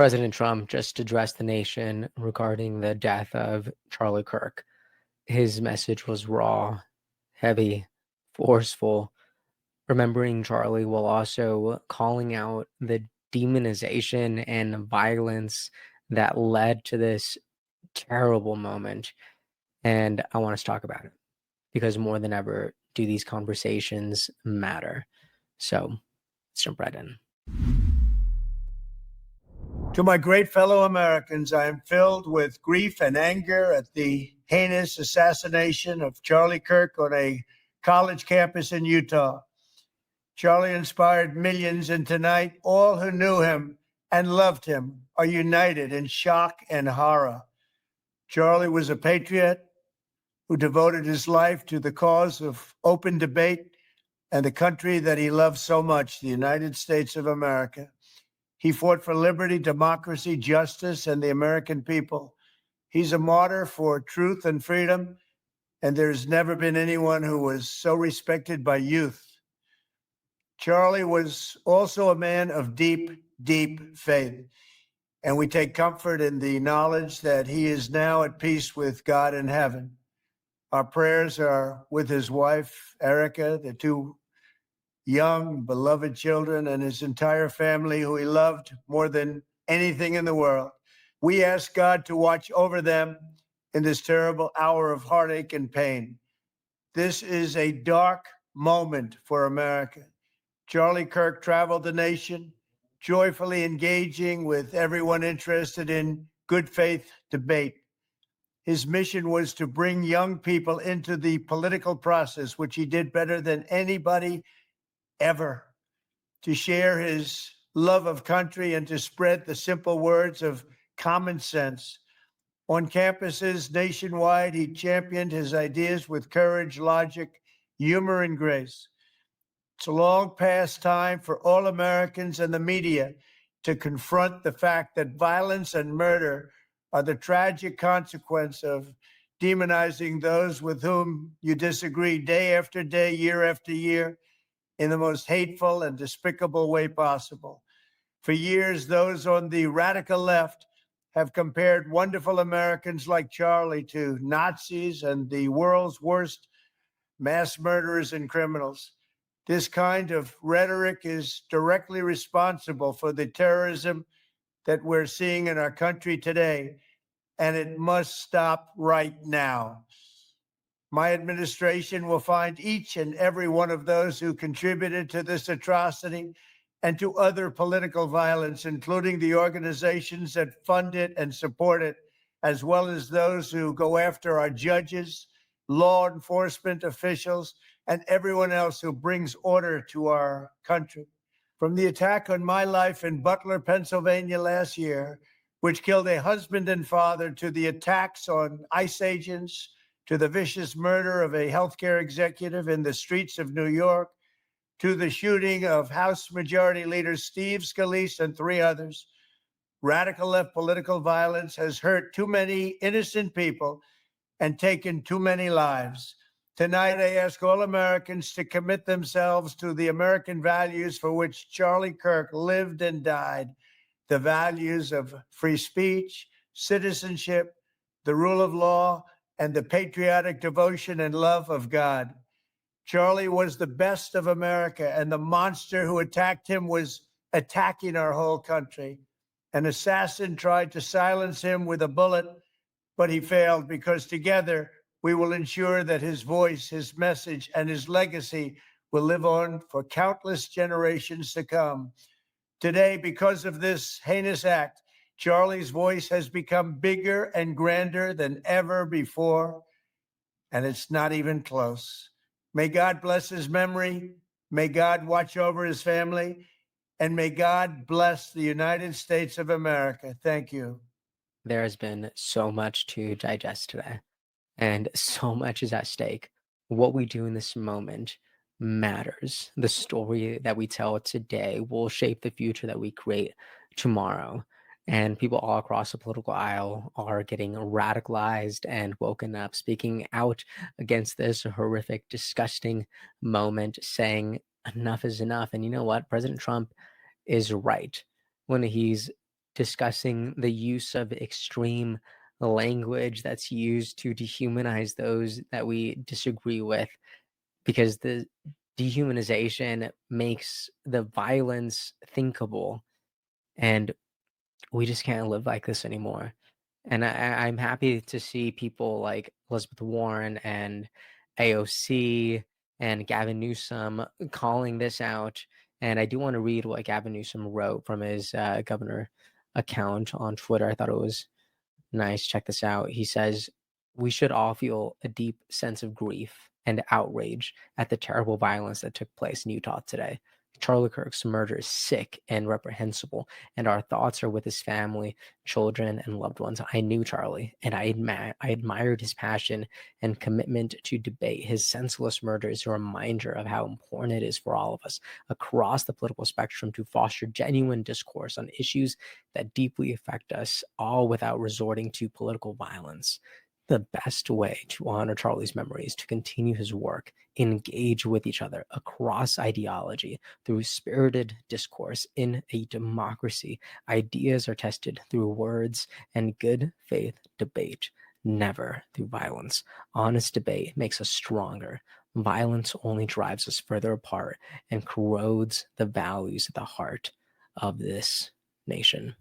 President Trump just addressed the nation regarding the death of Charlie Kirk. His message was raw, heavy, forceful, remembering Charlie while also calling out the demonization and violence that led to this terrible moment. And I want us to talk about it because more than ever do these conversations matter. So let's jump right in. To my great fellow Americans, I am filled with grief and anger at the heinous assassination of Charlie Kirk on a college campus in Utah. Charlie inspired millions, and tonight, all who knew him and loved him are united in shock and horror. Charlie was a patriot who devoted his life to the cause of open debate and the country that he loved so much, the United States of America. He fought for liberty, democracy, justice, and the American people. He's a martyr for truth and freedom, and there's never been anyone who was so respected by youth. Charlie was also a man of deep, deep faith, and we take comfort in the knowledge that he is now at peace with God in heaven. Our prayers are with his wife, Erica, the two young, beloved children, and his entire family, who he loved more than anything in the world. We ask God to watch over them in this terrible hour of heartache and pain. This is a dark moment for America. Charlie Kirk traveled the nation, joyfully engaging with everyone interested in good faith debate. His mission was to bring young people into the political process, which he did better than anybody ever, to share his love of country and to spread the simple words of common sense. On campuses nationwide, he championed his ideas with courage, logic, humor, and grace. It's a long past time for all Americans and the media to confront the fact that violence and murder are the tragic consequence of demonizing those with whom you disagree day after day, year after year, in the most hateful and despicable way possible. For years, those on the radical left have compared wonderful Americans like Charlie to Nazis and the world's worst mass murderers and criminals. This kind of rhetoric is directly responsible for the terrorism that we're seeing in our country today, and it must stop right now. My administration will find each and every one of those who contributed to this atrocity and to other political violence, including the organizations that fund it and support it, as well as those who go after our judges, law enforcement officials, and everyone else who brings order to our country. From the attack on my life in Butler, Pennsylvania last year, which killed a husband and father, to the attacks on ICE agents, to the vicious murder of a healthcare executive in the streets of New York, to the shooting of House Majority Leader Steve Scalise and 3 others, radical left political violence has hurt too many innocent people and taken too many lives. Tonight, I ask all Americans to commit themselves to the American values for which Charlie Kirk lived and died, the values of free speech, citizenship, the rule of law, and the patriotic devotion and love of God. Charlie was the best of America, and the monster who attacked him was attacking our whole country. An assassin tried to silence him with a bullet, but he failed, because together we will ensure that his voice, his message, and his legacy will live on for countless generations to come. Today, because of this heinous act, Charlie's voice has become bigger and grander than ever before, and it's not even close. May God bless his memory. May God watch over his family, and may God bless the United States of America. Thank you. There has been so much to digest today, and so much is at stake. What we do in this moment matters. The story that we tell today will shape the future that we create tomorrow. And people all across the political aisle are getting radicalized and woken up, speaking out against this horrific, disgusting moment, saying enough is enough. And you know what? President Trump is right when he's discussing the use of extreme language that's used to dehumanize those that we disagree with, because the dehumanization makes the violence thinkable, and we just can't live like this anymore. And I'm happy to see people like Elizabeth Warren and AOC and Gavin Newsom calling this out. And I do want to read what Gavin Newsom wrote from his governor account on Twitter. I thought it was nice. Check this out. He says, "We should all feel a deep sense of grief and outrage at the terrible violence that took place in Utah today. Charlie Kirk's murder is sick and reprehensible, and our thoughts are with his family, children, and loved ones. I knew Charlie, and I admired his passion and commitment to debate. His senseless murder is a reminder of how important it is for all of us across the political spectrum to foster genuine discourse on issues that deeply affect us all without resorting to political violence. The best way to honor Charlie's memory is to continue his work, engage with each other across ideology through spirited discourse. In a democracy, ideas are tested through words and good faith debate, never through violence. Honest debate makes us stronger. Violence only drives us further apart and corrodes the values at the heart of this nation."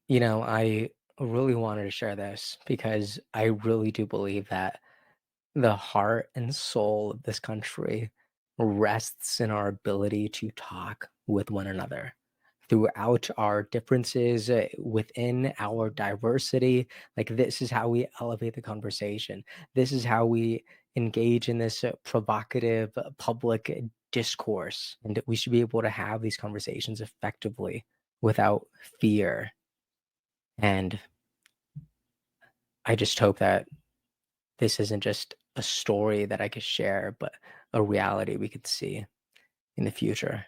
I really wanted to share this because I really do believe that the heart and soul of this country rests in our ability to talk with one another throughout our differences, within our diversity. Like, this is how we elevate the conversation. This is how we engage in this provocative public discourse. And we should be able to have these conversations effectively without fear. And I just hope that this isn't just a story that I could share, but a reality we could see in the future.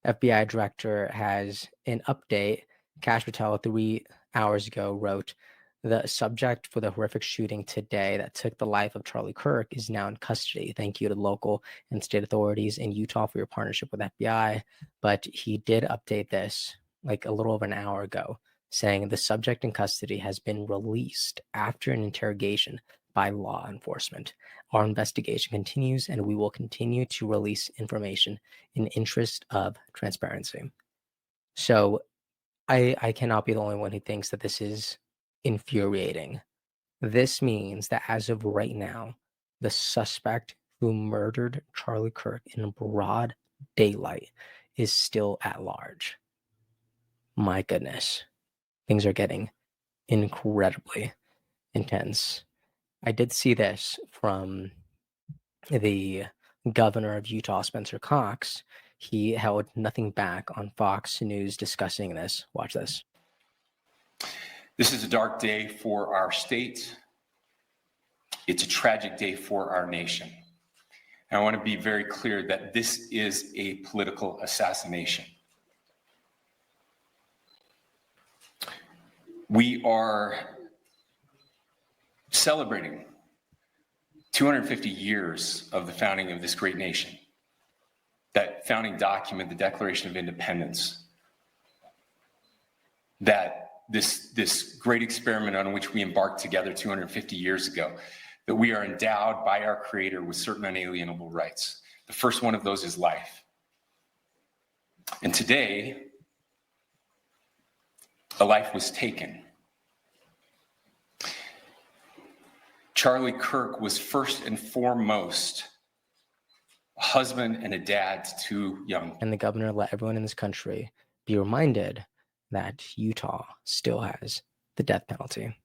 FBI director has an update. Kash Patel 3 hours ago wrote, "The subject for the horrific shooting today that took the life of Charlie Kirk is now in custody. Thank you to local and state authorities in Utah for your partnership with FBI." But he did update this like a little over an hour ago, saying the subject in custody has been released after an interrogation by law enforcement. Our investigation continues, and we will continue to release information in interest of transparency. So I cannot be the only one who thinks that this is infuriating. This means that as of right now, the suspect who murdered Charlie Kirk in broad daylight is still at large. My goodness, things are getting incredibly intense. I did see this from the governor of Utah, Spencer Cox. He held nothing back on Fox News discussing this. Watch this. This is a dark day for our state. It's a tragic day for our nation. And I want to be very clear that this is a political assassination. We are celebrating 250 years of the founding of this great nation. That founding document, the Declaration of Independence, that this great experiment on which we embarked together 250 years ago, that we are endowed by our Creator with certain unalienable rights. The first one of those is life. And today, a life was taken. Charlie Kirk was first and foremost a husband and a dad to 2 young. And the governor let everyone in this country be reminded that Utah still has the death penalty.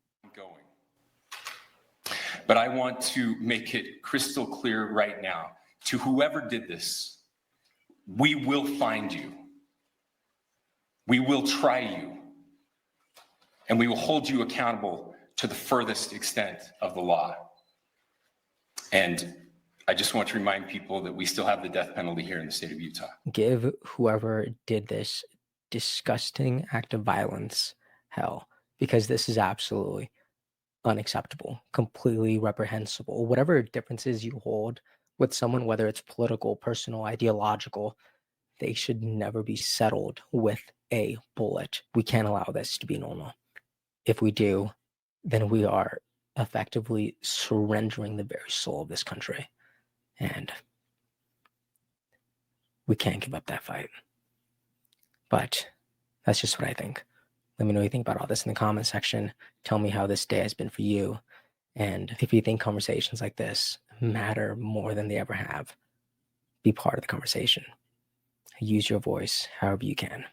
But I want to make it crystal clear right now to whoever did this: we will find you, we will try you, and we will hold you accountable to the furthest extent of the law. And I just want to remind people that we still have the death penalty here in the state of Utah. Give whoever did this disgusting act of violence hell, because this is absolutely unacceptable, completely reprehensible. Whatever differences you hold with someone, whether it's political, personal, ideological, they should never be settled with a bullet. We can't allow this to be normal. If we do, then we are effectively surrendering the very soul of this country. And we can't give up that fight. But that's just what I think. Let me know what you think about all this in the comment section. Tell me how this day has been for you. And if you think conversations like this matter more than they ever have, be part of the conversation. Use your voice however you can.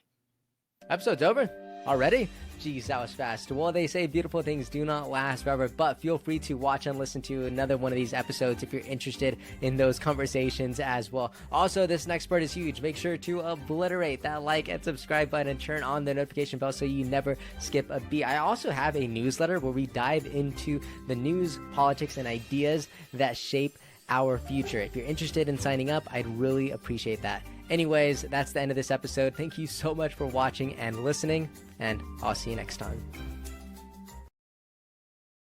Episode's over already? Geez, that was fast. Well, they say beautiful things do not last forever, but feel free to watch and listen to another one of these episodes if you're interested in those conversations as well. Also, this next part is huge. Make sure to obliterate that like and subscribe button and turn on the notification bell so you never skip a beat. I also have a newsletter where we dive into the news, politics, and ideas that shape our future. If you're interested in signing up, I'd really appreciate that. Anyways, that's the end of this episode. Thank you so much for watching and listening, and I'll see you next time.